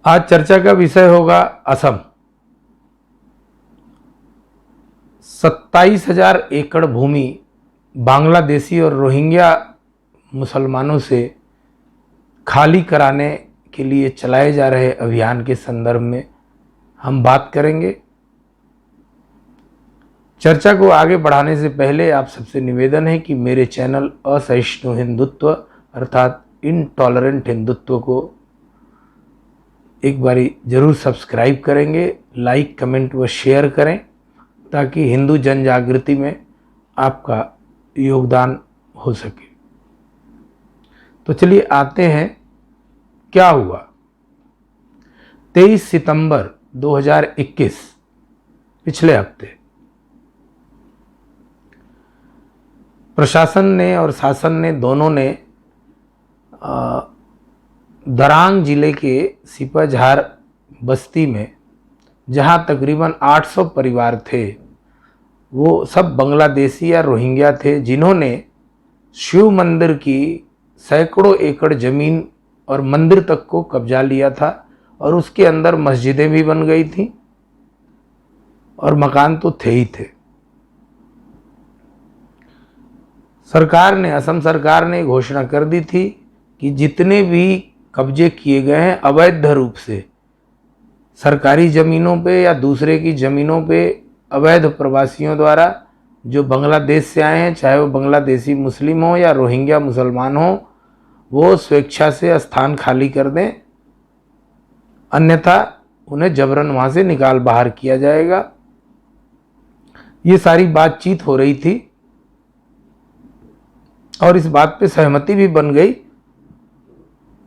आज चर्चा का विषय होगा असम। 27,000 एकड़ भूमि बांग्लादेशी और रोहिंग्या मुसलमानों से खाली कराने के लिए चलाए जा रहे अभियान के संदर्भ में हम बात करेंगे। चर्चा को आगे बढ़ाने से पहले आप सबसे निवेदन है कि मेरे चैनल असहिष्णु हिंदुत्व अर्थात इनटॉलरेंट हिंदुत्व को एक बारी जरूर सब्सक्राइब करेंगे, लाइक कमेंट व शेयर करें ताकि हिंदू जन जागृति में आपका योगदान हो सके। तो चलिए आते हैं, क्या हुआ। 23 सितंबर 2021 पिछले हफ्ते प्रशासन ने और शासन ने दोनों ने दरांग जिले के सिपाझार बस्ती में जहां तकरीबन 800 परिवार थे, वो सब बांग्लादेशी या रोहिंग्या थे, जिन्होंने शिव मंदिर की सैकड़ों एकड़ जमीन और मंदिर तक को कब्जा लिया था और उसके अंदर मस्जिदें भी बन गई थी और मकान तो थे ही थे। सरकार ने, असम सरकार ने घोषणा कर दी थी कि जितने भी कब्जे किए गए हैं अवैध रूप से सरकारी ज़मीनों पे या दूसरे की ज़मीनों पे अवैध प्रवासियों द्वारा जो बांग्लादेश से आए हैं, चाहे वो बांग्लादेशी मुस्लिम हो या रोहिंग्या मुसलमान हो, वो स्वेच्छा से स्थान खाली कर दें, अन्यथा उन्हें जबरन वहाँ से निकाल बाहर किया जाएगा। ये सारी बातचीत हो रही थी और इस बात पे सहमति भी बन गई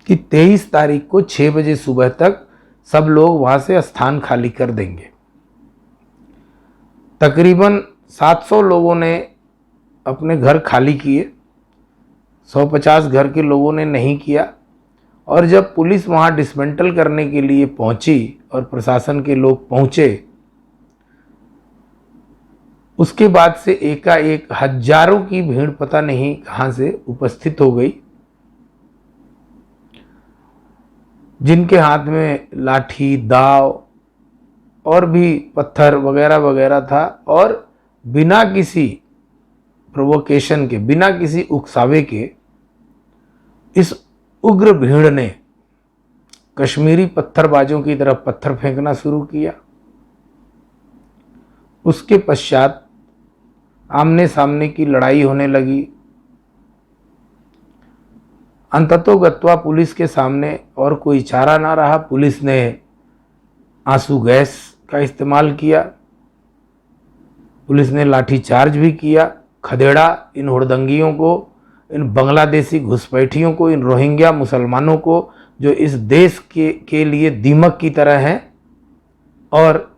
कि 23 तारीख को 6 बजे सुबह तक सब लोग वहाँ से स्थान खाली कर देंगे। तकरीबन 700 लोगों ने अपने घर खाली किए, 150 घर के लोगों ने नहीं किया। और जब पुलिस वहाँ डिसमेंटल करने के लिए पहुंची और प्रशासन के लोग पहुंचे, उसके बाद से एकाएक हजारों की भीड़ पता नहीं कहाँ से उपस्थित हो गई, जिनके हाथ में लाठी, दाव और भी पत्थर वगैरह वगैरह था। और बिना किसी प्रोवोकेशन के, बिना किसी उकसावे के इस उग्र भीड़ ने कश्मीरी पत्थरबाजों की तरफ पत्थर फेंकना शुरू किया। उसके पश्चात आमने सामने की लड़ाई होने लगी। अंततोगत्वा पुलिस के सामने और कोई चारा ना रहा, पुलिस ने आंसू गैस का इस्तेमाल किया, पुलिस ने लाठीचार्ज भी किया, खदेड़ा इन हुड़दंगियों को, इन बांग्लादेशी घुसपैठियों को, इन रोहिंग्या मुसलमानों को जो इस देश के लिए दीमक की तरह हैं। और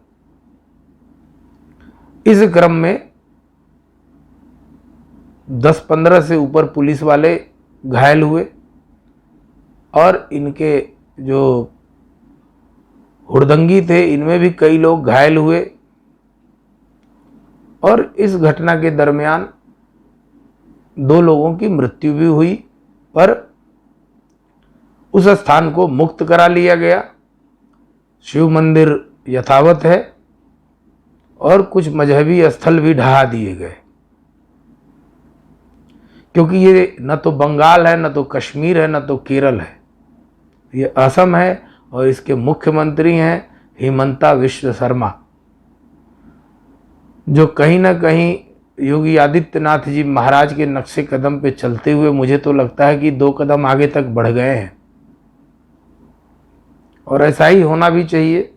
इस क्रम में 10-15 से ऊपर पुलिस वाले घायल हुए और इनके जो हुड़दंगी थे इनमें भी कई लोग घायल हुए। और इस घटना के दरमियान 2 लोगों की मृत्यु भी हुई, पर उस स्थान को मुक्त करा लिया गया। शिव मंदिर यथावत है और कुछ मजहबी स्थल भी ढहा दिए गए, क्योंकि ये न तो बंगाल है, न तो कश्मीर है, न तो केरल है, ये असम है और इसके मुख्यमंत्री हैं हिमंता विश्व शर्मा, जो कहीं ना कहीं योगी आदित्यनाथ जी महाराज के नक्शे कदम पे चलते हुए मुझे तो लगता है कि 2 कदम आगे तक बढ़ गए हैं। और ऐसा ही होना भी चाहिए।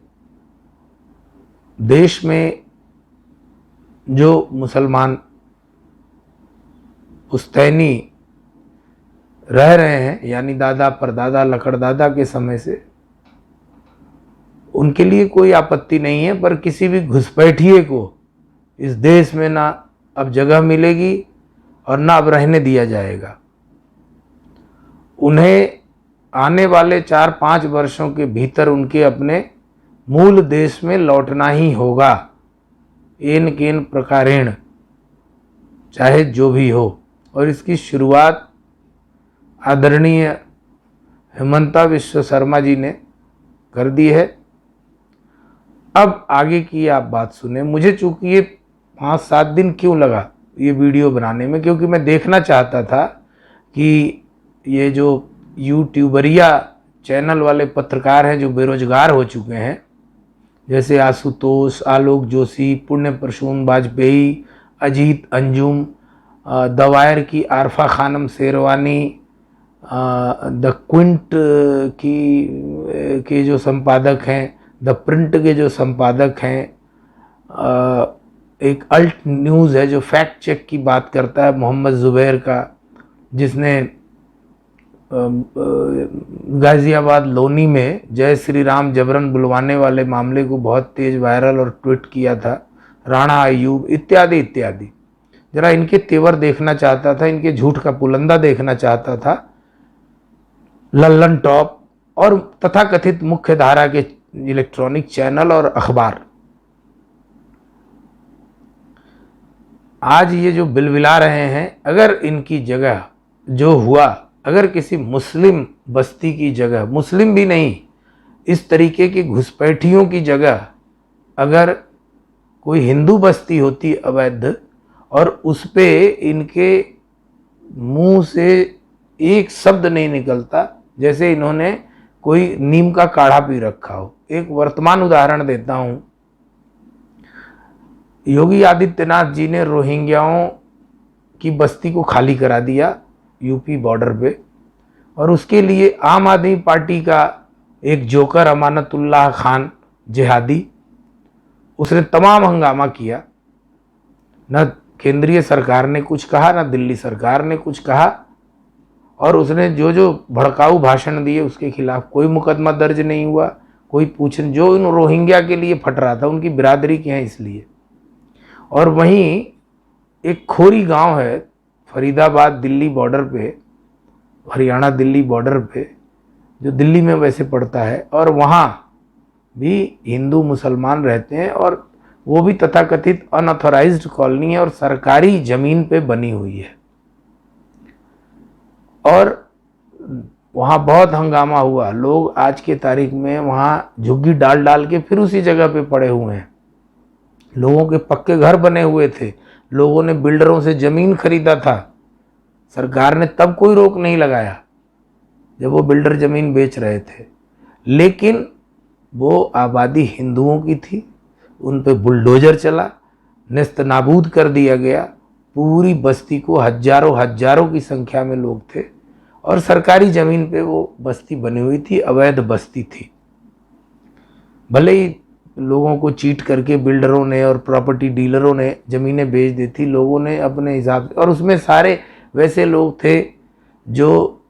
देश में जो मुसलमान पुश्तैनी रह रहे हैं, यानी दादा परदादा लकड़दादा के समय से, उनके लिए कोई आपत्ति नहीं है, पर किसी भी घुसपैठिए को इस देश में ना अब जगह मिलेगी और ना अब रहने दिया जाएगा। उन्हें आने वाले 4-5 वर्षों के भीतर उनके अपने मूल देश में लौटना ही होगा, एन केन प्रकारेण, चाहे जो भी हो। और इसकी शुरुआत आदरणीय हिमंता विश्व शर्मा जी ने कर दी है। अब आगे की आप बात सुने। मुझे चूंकि ये 5-7 दिन क्यों लगा ये वीडियो बनाने में, क्योंकि मैं देखना चाहता था कि ये जो यूट्यूबरिया चैनल वाले पत्रकार हैं जो बेरोजगार हो चुके हैं, जैसे आशुतोष, आलोक जोशी, पुण्य प्रसून वाजपेयी, अजीत अंजुम, दवायर की आरफा खानम शेरवानी, द क्विंट के जो संपादक हैं, द प्रिंट के जो संपादक हैं, एक अल्ट न्यूज़ है जो फैक्ट चेक की बात करता है, मोहम्मद जुबैर का, जिसने गाज़ियाबाद लोनी में जय श्री राम जबरन बुलवाने वाले मामले को बहुत तेज वायरल और ट्वीट किया था, राणा अयूब इत्यादि इत्यादि। जरा इनके तेवर देखना चाहता था, इनके झूठ का पुलंदा देखना चाहता था। लल्लन टॉप और तथाकथित मुख्य धारा के इलेक्ट्रॉनिक चैनल और अखबार आज ये जो बिलबिला रहे हैं, अगर इनकी जगह जो हुआ, अगर किसी मुस्लिम बस्ती की जगह, मुस्लिम भी नहीं, इस तरीके की घुसपैठियों की जगह अगर कोई हिंदू बस्ती होती अवैध और उस पे इनके मुंह से एक शब्द नहीं निकलता, जैसे इन्होंने कोई नीम का काढ़ा पी रखा हो। एक वर्तमान उदाहरण देता हूं। योगी आदित्यनाथ जी ने रोहिंग्याओं की बस्ती को खाली करा दिया यूपी बॉर्डर पे, और उसके लिए आम आदमी पार्टी का एक जोकर अमानतुल्लाह खान जिहादी, उसने तमाम हंगामा किया। न केंद्रीय सरकार ने कुछ कहा, न दिल्ली सरकार ने कुछ कहा, और उसने जो जो भड़काऊ भाषण दिए उसके खिलाफ कोई मुकदमा दर्ज नहीं हुआ, कोई पूछन। जो इन रोहिंग्या के लिए फट रहा था उनकी बिरादरी के हैं इसलिए। और वहीं एक खोरी गांव है फरीदाबाद दिल्ली बॉर्डर पे, हरियाणा दिल्ली बॉर्डर पे, जो दिल्ली में वैसे पड़ता है, और वहाँ भी हिंदू मुसलमान रहते हैं, और वो भी तथाकथित अनऑथराइज्ड कॉलोनी है और सरकारी ज़मीन पे बनी हुई है। और वहाँ बहुत हंगामा हुआ। लोग आज के तारीख में वहाँ झुग्गी डाल डाल के फिर उसी जगह पे पड़े हुए हैं। लोगों के पक्के घर बने हुए थे, लोगों ने बिल्डरों से ज़मीन खरीदा था। सरकार ने तब कोई रोक नहीं लगाया जब वो बिल्डर ज़मीन बेच रहे थे, लेकिन वो आबादी हिंदुओं की थी, उन पे बुलडोजर चला, नेस्त नाबूद कर दिया गया। पूरी बस्ती को हजारों हजारों की संख्या में लोग थे, और सरकारी ज़मीन पे वो बस्ती बनी हुई थी, अवैध बस्ती थी। भले ही लोगों को चीट करके बिल्डरों ने और प्रॉपर्टी डीलरों ने ज़मीनें बेच दी थी, लोगों ने अपने हिसाब से, और उसमें सारे वैसे लोग थे जो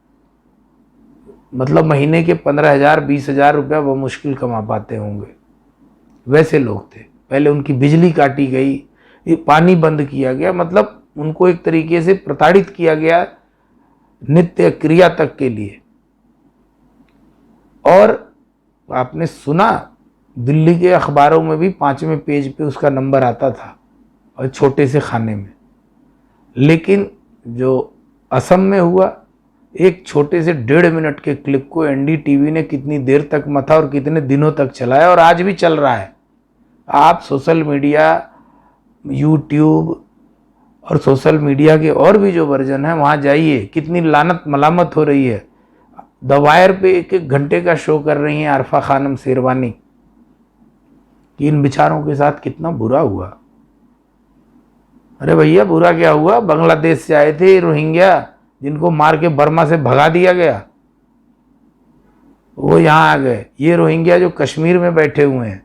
मतलब महीने के 15,000 20,000 रुपया वो मुश्किल कमा पाते होंगे, वैसे लोग थे। पहले उनकी बिजली काटी गई, ये पानी बंद किया गया, मतलब उनको एक तरीके से प्रताड़ित किया गया नित्य क्रिया तक के लिए। और आपने सुना दिल्ली के अखबारों में भी 5वें पेज पे उसका नंबर आता था, और छोटे से खाने में। लेकिन जो असम में हुआ, एक छोटे से 1.5 मिनट के क्लिप को एनडीटीवी ने कितनी देर तक मथा और कितने दिनों तक चलाया, और आज भी चल रहा है। आप सोशल मीडिया, यूट्यूब और सोशल मीडिया के और भी जो वर्जन है वहाँ जाइए, कितनी लानत मलामत हो रही है। द वायर पे 1-1 घंटे का शो कर रही हैं आरफा खानम शेरवानी कि इन बेचारों के साथ कितना बुरा हुआ। अरे भैया, बुरा क्या हुआ? बांग्लादेश से आए थे रोहिंग्या, जिनको मार के बर्मा से भगा दिया गया, वो यहाँ आ गए। ये रोहिंग्या जो कश्मीर में बैठे हुए हैं,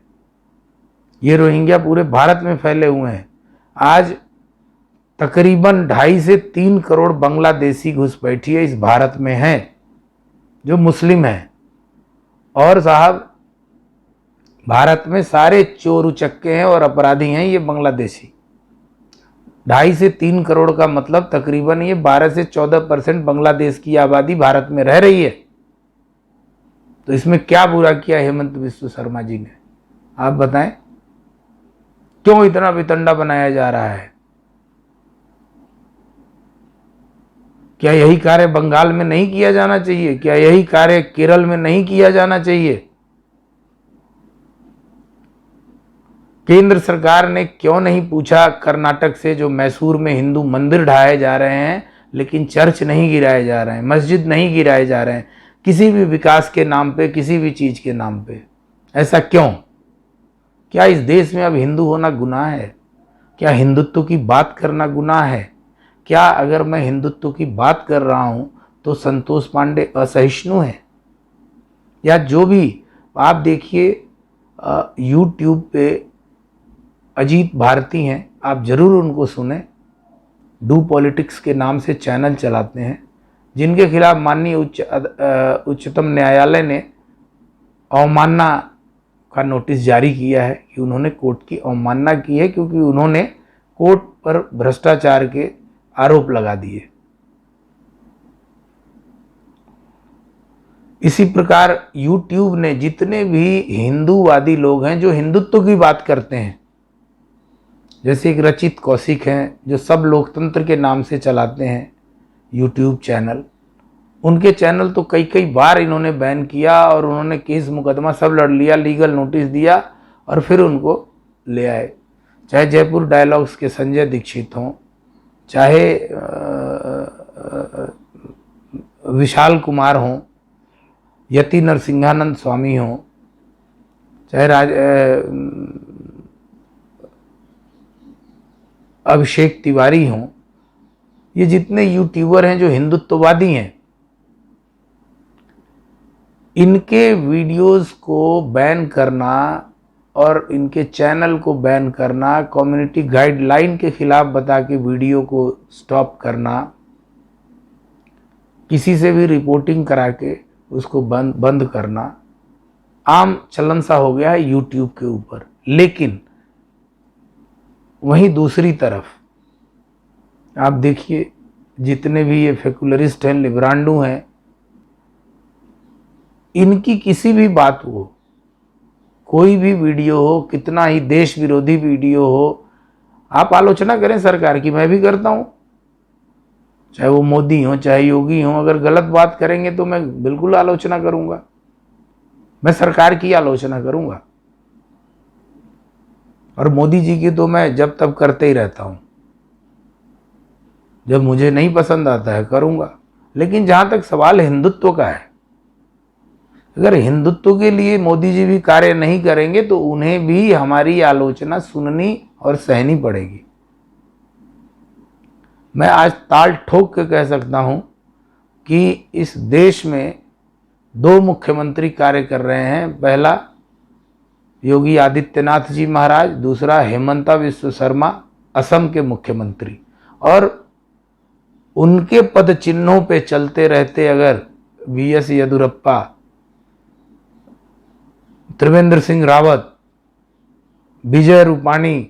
ये रोहिंग्या पूरे भारत में फैले हुए हैं। आज तकरीबन 2.5 से 3 करोड़ बांग्लादेशी घुसपैठिए इस भारत में हैं जो मुस्लिम हैं। और साहब, भारत में सारे चोर उचक्के हैं और अपराधी हैं ये बांग्लादेशी। 2.5 से 3 करोड़ का मतलब तकरीबन ये 12 से 14% बांग्लादेश की आबादी भारत में रह रही है। तो इसमें क्या बुरा किया हेमंत बिस्व शर्मा जी ने? आप बताएं, क्यों इतना वितंडा बनाया जा रहा है? क्या यही कार्य बंगाल में नहीं किया जाना चाहिए? क्या यही कार्य केरल में नहीं किया जाना चाहिए? केंद्र सरकार ने क्यों नहीं पूछा कर्नाटक से, जो मैसूर में हिंदू मंदिर ढाए जा रहे हैं लेकिन चर्च नहीं गिराए जा रहे हैं, मस्जिद नहीं गिराए जा रहे हैं, किसी भी विकास के नाम पे, किसी भी चीज के नाम पे? ऐसा क्यों? क्या इस देश में अब हिंदू होना गुनाह है? क्या हिंदुत्व की बात करना गुनाह है? क्या अगर मैं हिंदुत्व की बात कर रहा हूं तो संतोष पांडे असहिष्णु है? या जो भी आप देखिए यूट्यूब पे अजीत भारती हैं, आप जरूर उनको सुने, डू पॉलिटिक्स के नाम से चैनल चलाते हैं, जिनके खिलाफ माननीय उच्चतम न्यायालय ने अवमानना का नोटिस जारी किया है कि उन्होंने कोर्ट की अवमानना की है, क्योंकि उन्होंने कोर्ट पर भ्रष्टाचार के आरोप लगा दिए। इसी प्रकार यूट्यूब ने जितने भी हिंदूवादी लोग हैं जो हिंदुत्व की बात करते हैं, जैसे एक रचित कौशिक हैं जो सब लोकतंत्र के नाम से चलाते हैं यूट्यूब चैनल, उनके चैनल तो कई कई बार इन्होंने बैन किया और उन्होंने केस मुकदमा सब लड़ लिया, लीगल नोटिस दिया और फिर उनको ले आए। चाहे जयपुर डायलॉग्स के संजय दीक्षित हों, चाहे विशाल कुमार हों, यति नरसिंहानंद स्वामी हों, चाहे अभिषेक तिवारी हों, ये जितने यूट्यूबर हैं जो हिंदुत्ववादी हैं, इनके वीडियोस को बैन करना और इनके चैनल को बैन करना, कम्युनिटी गाइडलाइन के खिलाफ बता के वीडियो को स्टॉप करना, किसी से भी रिपोर्टिंग करा के उसको बंद करना आम चलन सा हो गया है यूट्यूब के ऊपर। लेकिन वहीं दूसरी तरफ आप देखिए, जितने भी ये फेकुलरिस्ट हैं, लिब्रांडू हैं, इनकी किसी भी बात हो, कोई भी वीडियो हो, कितना ही देश विरोधी वीडियो हो, आप आलोचना करें सरकार की, मैं भी करता हूं, चाहे वो मोदी हो चाहे योगी हो, अगर गलत बात करेंगे तो मैं बिल्कुल आलोचना करूंगा, मैं सरकार की आलोचना करूंगा। और मोदी जी की तो मैं जब तब करते ही रहता हूं, जब मुझे नहीं पसंद आता है करूंगा। लेकिन जहां तक सवाल हिंदुत्व का है, अगर हिंदुत्व के लिए मोदी जी भी कार्य नहीं करेंगे तो उन्हें भी हमारी आलोचना सुननी और सहनी पड़ेगी। मैं आज ताल ठोक के कह सकता हूं कि इस देश में दो मुख्यमंत्री कार्य कर रहे हैं, पहला योगी आदित्यनाथ जी महाराज, दूसरा हेमंता विश्व शर्मा असम के मुख्यमंत्री। और उनके पद चिन्हों पे चलते रहते अगर वीएस येदियुरप्पा, त्रिवेंद्र सिंह रावत, विजय रूपाणी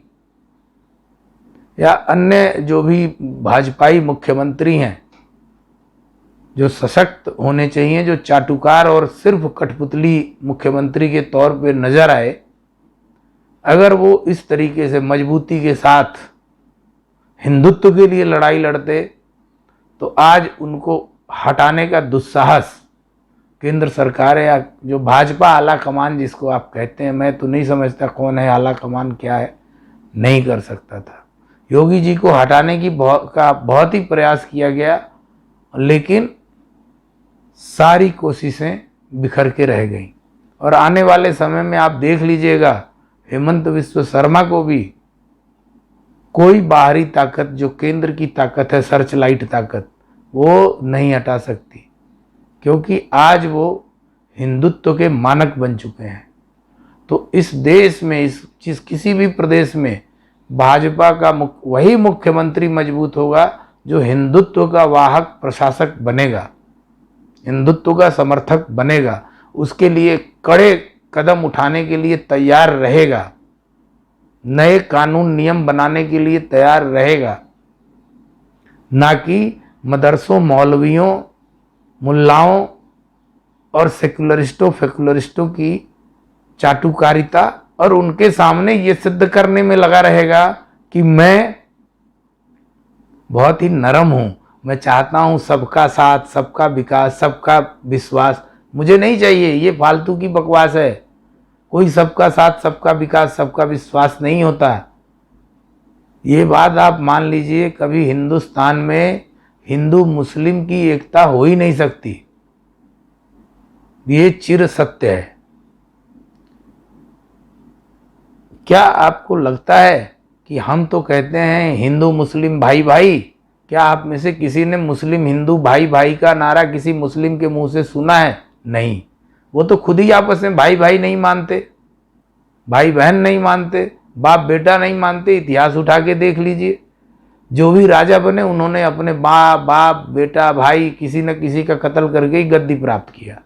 या अन्य जो भी भाजपाई मुख्यमंत्री हैं, जो सशक्त होने चाहिए, जो चाटुकार और सिर्फ कठपुतली मुख्यमंत्री के तौर पे नजर आए, अगर वो इस तरीके से मजबूती के साथ हिंदुत्व के लिए लड़ाई लड़ते तो आज उनको हटाने का दुस्साहस केंद्र सरकार है, या जो भाजपा आला कमान जिसको आप कहते हैं, मैं तो नहीं समझता कौन है आला कमान, क्या है, नहीं कर सकता था। योगी जी को हटाने की बहुत ही प्रयास किया गया, लेकिन सारी कोशिशें बिखर के रह गईं। और आने वाले समय में आप देख लीजिएगा, हेमंत विश्व शर्मा को भी कोई बाहरी ताकत, जो केंद्र की ताकत है, सर्च लाइट ताकत, वो नहीं हटा सकती, क्योंकि आज वो हिंदुत्व के मानक बन चुके हैं। तो इस देश में, किसी भी प्रदेश में भाजपा का वही मुख्यमंत्री मजबूत होगा जो हिंदुत्व का वाहक प्रशासक बनेगा, हिंदुत्व का समर्थक बनेगा, उसके लिए कड़े कदम उठाने के लिए तैयार रहेगा, नए कानून नियम बनाने के लिए तैयार रहेगा, ना कि मदरसों, मौलवियों, मुल्लाओं और फेकुलरिस्टों की चाटुकारिता और उनके सामने ये सिद्ध करने में लगा रहेगा कि मैं बहुत ही नरम हूं, मैं चाहता हूं सबका साथ, सबका विकास, सबका विश्वास। मुझे नहीं चाहिए, ये फालतू की बकवास है। कोई सबका साथ, सबका विकास, सबका विश्वास नहीं होता। ये बात आप मान लीजिए, कभी हिंदुस्तान में हिंदू मुस्लिम की एकता हो ही नहीं सकती, ये चिर सत्य है। क्या आपको लगता है कि हम तो कहते हैं हिंदू मुस्लिम भाई भाई, क्या आप में से किसी ने मुस्लिम हिंदू भाई भाई का नारा किसी मुस्लिम के मुंह से सुना है? नहीं। वो तो खुद ही आपस में भाई भाई नहीं मानते, भाई बहन नहीं मानते, बाप बेटा नहीं मानते। इतिहास उठा के देख लीजिए, जो भी राजा बने उन्होंने अपने बाप बेटा भाई किसी न किसी का कत्ल करके ही गद्दी प्राप्त किया,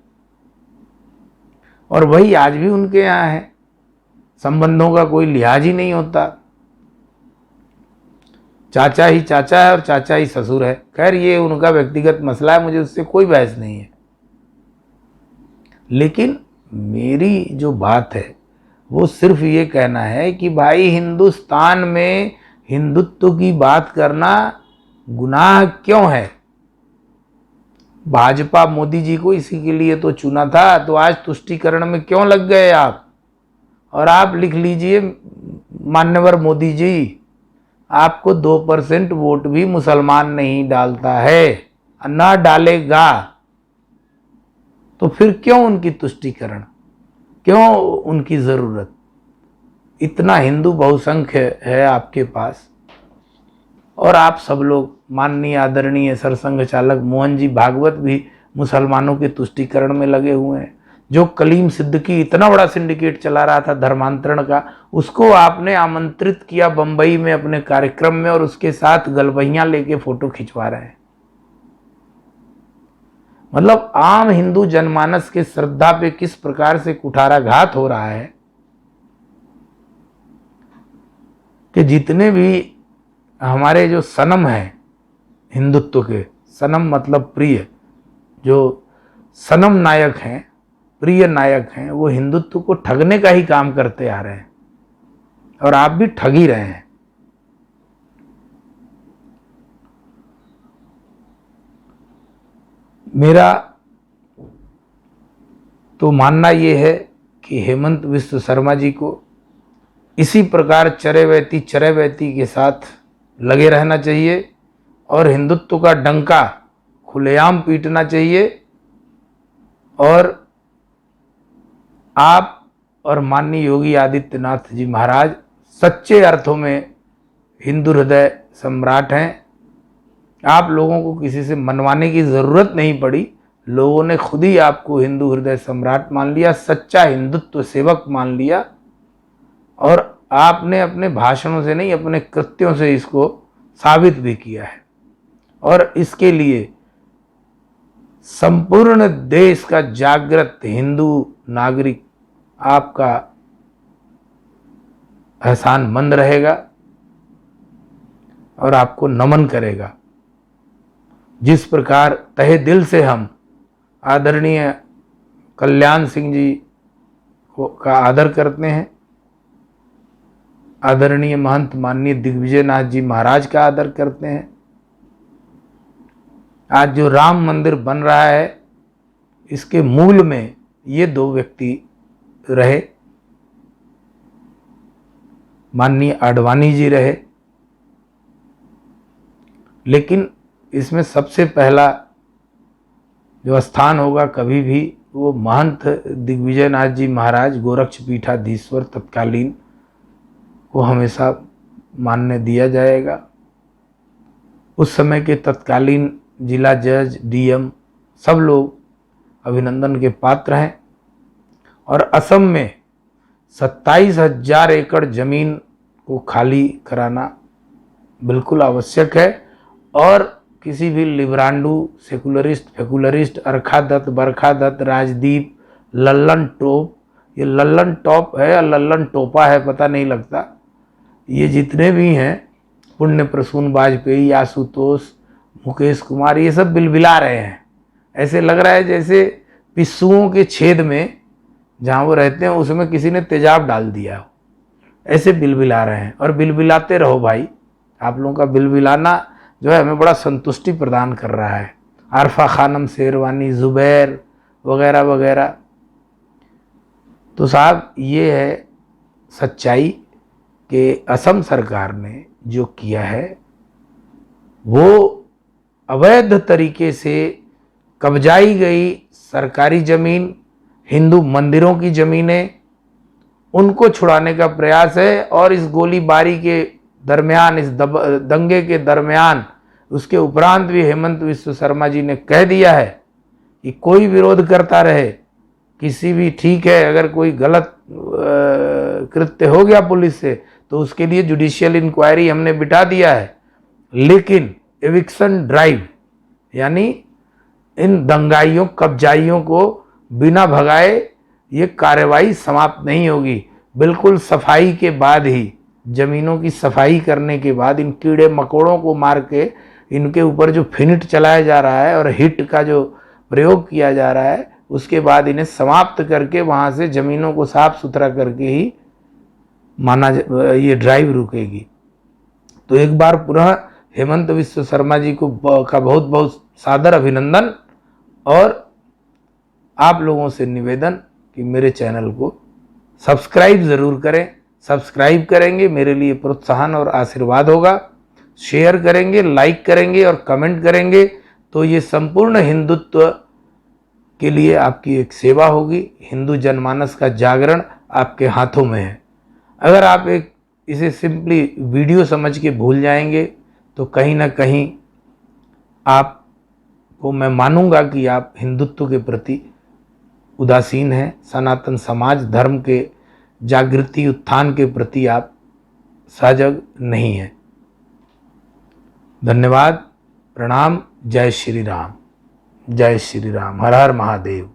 और वही आज भी उनके यहाँ है। संबंधों का कोई लिहाज ही नहीं होता, चाचा ही चाचा है और चाचा ही ससुर है। खैर ये उनका व्यक्तिगत मसला है, मुझे उससे कोई बहस नहीं है। लेकिन मेरी जो बात है वो सिर्फ ये कहना है कि भाई हिंदुस्तान में हिंदुत्व की बात करना गुनाह क्यों है? भाजपा मोदी जी को इसी के लिए तो चुना था, तो आज तुष्टीकरण में क्यों लग गए आप? और आप लिख लीजिए मान्यवर मोदी जी, आपको 2% वोट भी मुसलमान नहीं डालता है, ना डालेगा, तो फिर क्यों उनकी तुष्टीकरण, क्यों उनकी ज़रूरत? इतना हिंदू बहुसंख्य है आपके पास, और आप सब लोग, माननीय आदरणीय सरसंघ चालक मोहन जी भागवत भी मुसलमानों के तुष्टीकरण में लगे हुए हैं। जो कलीम सिद्दीकी इतना बड़ा सिंडिकेट चला रहा था धर्मांतरण का, उसको आपने आमंत्रित किया बंबई में अपने कार्यक्रम में, और उसके साथ गलबहियां लेके फोटो खिंचवा रहे हैं। मतलब आम हिंदू जनमानस के श्रद्धा पे किस प्रकार से कुठाराघात हो रहा है कि जितने भी हमारे जो सनम हैं हिंदुत्व के, सनम मतलब प्रिय, जो सनम नायक हैं, प्रिय नायक हैं, वो हिंदुत्व को ठगने का ही काम करते आ रहे हैं, और आप भी ठग ही रहे हैं। मेरा तो मानना ये है कि हेमंत विश्व शर्मा जी को इसी प्रकार चरैवेती के साथ लगे रहना चाहिए, और हिंदुत्व का डंका खुलेआम पीटना चाहिए। और आप और माननीय योगी आदित्यनाथ जी महाराज सच्चे अर्थों में हिंदू हृदय सम्राट हैं। आप लोगों को किसी से मनवाने की ज़रूरत नहीं पड़ी, लोगों ने खुद ही आपको हिंदू हृदय सम्राट मान लिया, सच्चा हिंदुत्व सेवक मान लिया, और आपने अपने भाषणों से नहीं, अपने कृत्यों से इसको साबित भी किया है। और इसके लिए संपूर्ण देश का जागृत हिंदू नागरिक आपका एहसानमंद रहेगा और आपको नमन करेगा। जिस प्रकार तहे दिल से हम आदरणीय कल्याण सिंह जी का आदर करते हैं, आदरणीय महंत माननीय दिग्विजय नाथ जी महाराज का आदर करते हैं, आज जो राम मंदिर बन रहा है इसके मूल में ये दो व्यक्ति रहे, माननीय आडवाणी जी रहे। लेकिन इसमें सबसे पहला जो स्थान होगा कभी भी, वो महंत दिग्विजय नाथ जी महाराज गोरक्ष पीठाधीश्वर तत्कालीन को हमेशा मान्य दिया जाएगा। उस समय के तत्कालीन जिला जज, डीएम सब लोग अभिनंदन के पात्र हैं। और असम में 27,000 एकड़ ज़मीन को खाली कराना बिल्कुल आवश्यक है। और किसी भी लिब्रांडू, सेकुलरिस्ट, फेकुलरिस्ट, अर्खा दत्त, बरखा दत्त, राजदीप, लल्लन टोप, ये लल्लन टॉप है या लल्लन टोपा है पता नहीं लगता, ये जितने भी हैं, पुण्य प्रसून वाजपेयी, आशुतोष, मुकेश कुमार, ये सब बिलबिला रहे हैं। ऐसे लग रहा है जैसे पिस्सुओं के छेद में जहाँ वो रहते हैं उसमें किसी ने तेजाब डाल दिया हो, ऐसे बिलबिला रहे हैं। और बिलबिलाते रहो भाई, आप लोगों का बिलबिलाना जो है हमें बड़ा संतुष्टि प्रदान कर रहा है। आरफा खानम शेरवानी, जुबैर वगैरह वगैरह, तो साहब ये है सच्चाई कि असम सरकार ने जो किया है वो अवैध तरीके से कब्जाई गई सरकारी ज़मीन, हिंदू मंदिरों की ज़मीनें, उनको छुड़ाने का प्रयास है। और इस गोलीबारी के दरमियान, इस दंगे के दरमियान, उसके उपरांत भी हेमंत विश्व शर्मा जी ने कह दिया है कि कोई विरोध करता रहे, किसी भी, ठीक है, अगर कोई गलत कृत्य हो गया पुलिस से तो उसके लिए जुडिशियल इंक्वायरी हमने बिठा दिया है, लेकिन एविक्शन ड्राइव यानी इन दंगाइयों, कब्जाइयों को बिना भगाए ये कार्रवाई समाप्त नहीं होगी। बिल्कुल सफाई के बाद ही, ज़मीनों की सफाई करने के बाद, इन कीड़े मकोड़ों को मार के इनके ऊपर जो फिनिट चलाया जा रहा है और हिट का जो प्रयोग किया जा रहा है, उसके बाद इन्हें समाप्त करके वहाँ से ज़मीनों को साफ सुथरा करके ही माना ये ड्राइव रुकेगी। तो एक बार पुनः हेमंत विश्व शर्मा जी को का बहुत बहुत सादर अभिनंदन, और आप लोगों से निवेदन कि मेरे चैनल को सब्सक्राइब ज़रूर करें। सब्सक्राइब करेंगे मेरे लिए प्रोत्साहन और आशीर्वाद होगा। शेयर करेंगे, लाइक करेंगे और कमेंट करेंगे तो ये संपूर्ण हिंदुत्व के लिए आपकी एक सेवा होगी। हिंदू जनमानस का जागरण आपके हाथों में है। अगर आप इसे सिंपली वीडियो समझ के भूल जाएंगे तो कहीं ना कहीं आपको मैं मानूंगा कि आप हिंदुत्व के प्रति उदासीन हैं, सनातन समाज धर्म के जागृति उत्थान के प्रति आप सजग नहीं हैं। धन्यवाद, प्रणाम, जय श्री राम, जय श्री राम, हर हर महादेव।